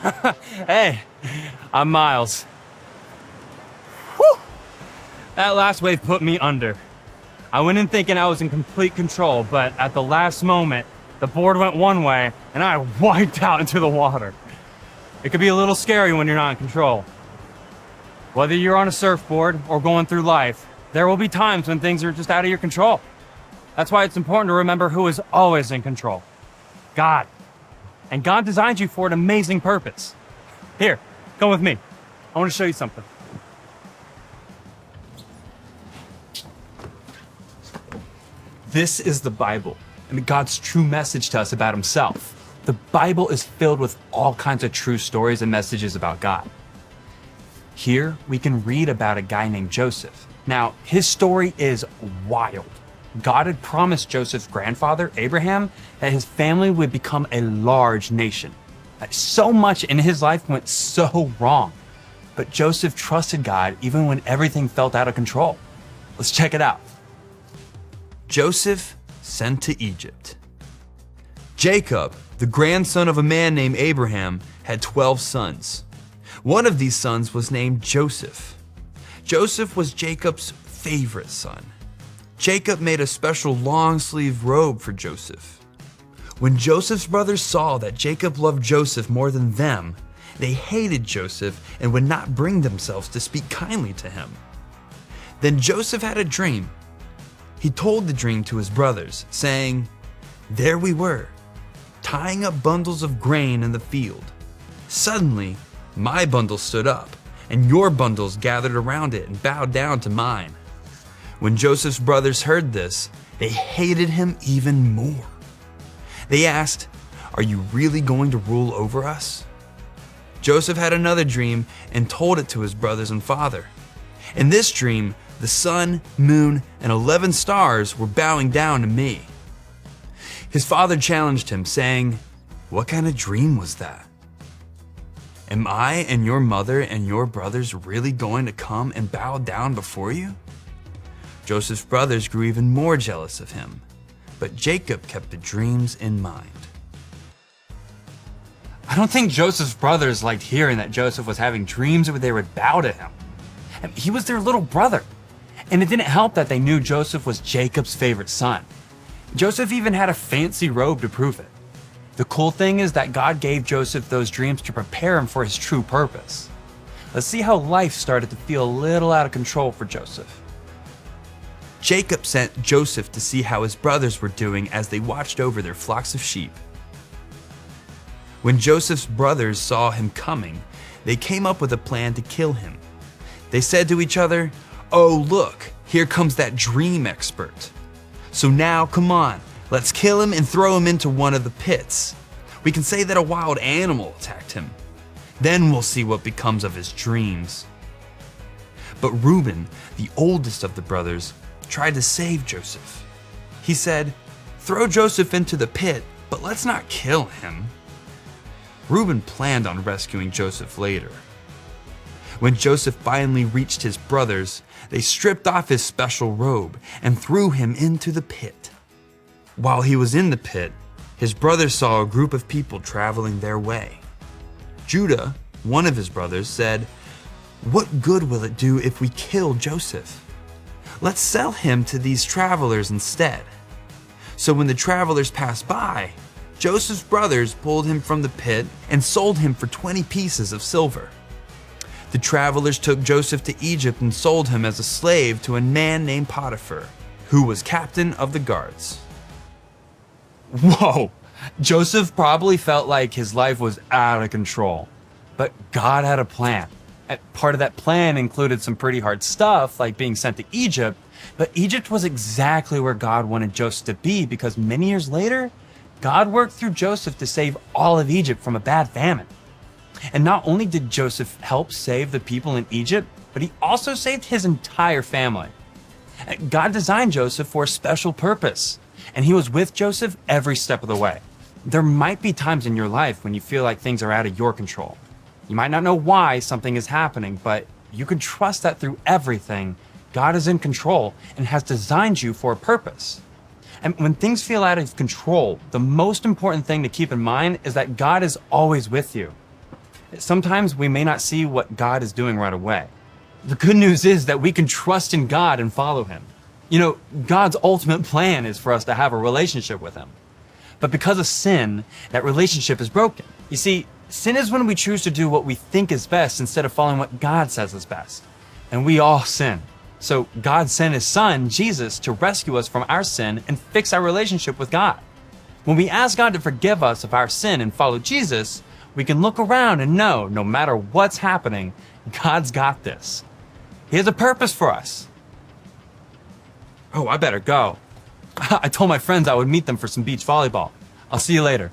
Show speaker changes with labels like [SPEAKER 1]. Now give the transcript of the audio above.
[SPEAKER 1] Hey, I'm Miles. Whew! That last wave put me under. I went in thinking I was in complete control, but at the last moment, the board went one way and I wiped out into the water. It could be a little scary when you're not in control. Whether you're on a surfboard or going through life, there will be times when things are just out of your control. That's why it's important to remember who is always in control. God. And God designed you for an amazing purpose. Here, come with me. I want to show you something. This is the Bible, and God's true message to us about himself. The Bible is filled with all kinds of true stories and messages about God. Here, we can read about a guy named Joseph. Now, his story is wild. God had promised Joseph's grandfather, Abraham, that his family would become a large nation. So much in his life went so wrong. But Joseph trusted God even when everything felt out of control. Let's check it out.
[SPEAKER 2] Joseph sent to Egypt. Jacob, the grandson of a man named Abraham, had 12 sons. One of these sons was named Joseph. Joseph was Jacob's favorite son. Jacob made a special long-sleeve robe for Joseph. When Joseph's brothers saw that Jacob loved Joseph more than them, they hated Joseph and would not bring themselves to speak kindly to him. Then Joseph had a dream. He told the dream to his brothers, saying, "There we were, tying up bundles of grain in the field. Suddenly, my bundle stood up, and your bundles gathered around it and bowed down to mine." When Joseph's brothers heard this, they hated him even more. They asked, "Are you really going to rule over us?" Joseph had another dream and told it to his brothers and father. In this dream, the sun, moon, and 11 stars were bowing down to me. His father challenged him, saying, "What kind of dream was that? Am I and your mother and your brothers really going to come and bow down before you?" Joseph's brothers grew even more jealous of him, but Jacob kept the dreams in mind.
[SPEAKER 1] I don't think Joseph's brothers liked hearing that Joseph was having dreams where they would bow to him. He was their little brother, and it didn't help that they knew Joseph was Jacob's favorite son. Joseph even had a fancy robe to prove it. The cool thing is that God gave Joseph those dreams to prepare him for his true purpose. Let's see how life started to feel a little out of control for Joseph.
[SPEAKER 2] Jacob sent Joseph to see how his brothers were doing as they watched over their flocks of sheep. When Joseph's brothers saw him coming, they came up with a plan to kill him. They said to each other, "Oh, look, here comes that dream expert. So now, come on, let's kill him and throw him into one of the pits. We can say that a wild animal attacked him. Then we'll see what becomes of his dreams." But Reuben, the oldest of the brothers, tried to save Joseph. He said, "Throw Joseph into the pit, but let's not kill him." Reuben planned on rescuing Joseph later. When Joseph finally reached his brothers, they stripped off his special robe and threw him into the pit. While he was in the pit, his brothers saw a group of people traveling their way. Judah, one of his brothers, said, "What good will it do if we kill Joseph? Let's sell him to these travelers instead." So when the travelers passed by, Joseph's brothers pulled him from the pit and sold him for 20 pieces of silver. The travelers took Joseph to Egypt and sold him as a slave to a man named Potiphar, who was captain of the guards.
[SPEAKER 1] Whoa! Joseph probably felt like his life was out of control, but God had a plan. And part of that plan included some pretty hard stuff, like being sent to Egypt, but Egypt was exactly where God wanted Joseph to be because many years later, God worked through Joseph to save all of Egypt from a bad famine. And not only did Joseph help save the people in Egypt, but he also saved his entire family. God designed Joseph for a special purpose, and he was with Joseph every step of the way. There might be times in your life when you feel like things are out of your control. You might not know why something is happening, but you can trust that through everything, God is in control and has designed you for a purpose. And when things feel out of control, the most important thing to keep in mind is that God is always with you. Sometimes we may not see what God is doing right away. The good news is that we can trust in God and follow Him. You know, God's ultimate plan is for us to have a relationship with Him. But because of sin, that relationship is broken. You see, sin is when we choose to do what we think is best instead of following what God says is best. And we all sin. So God sent His Son, Jesus, to rescue us from our sin and fix our relationship with God. When we ask God to forgive us of our sin and follow Jesus, we can look around and know, no matter what's happening, God's got this. He has a purpose for us. Oh, I better go. I told my friends I would meet them for some beach volleyball. I'll see you later.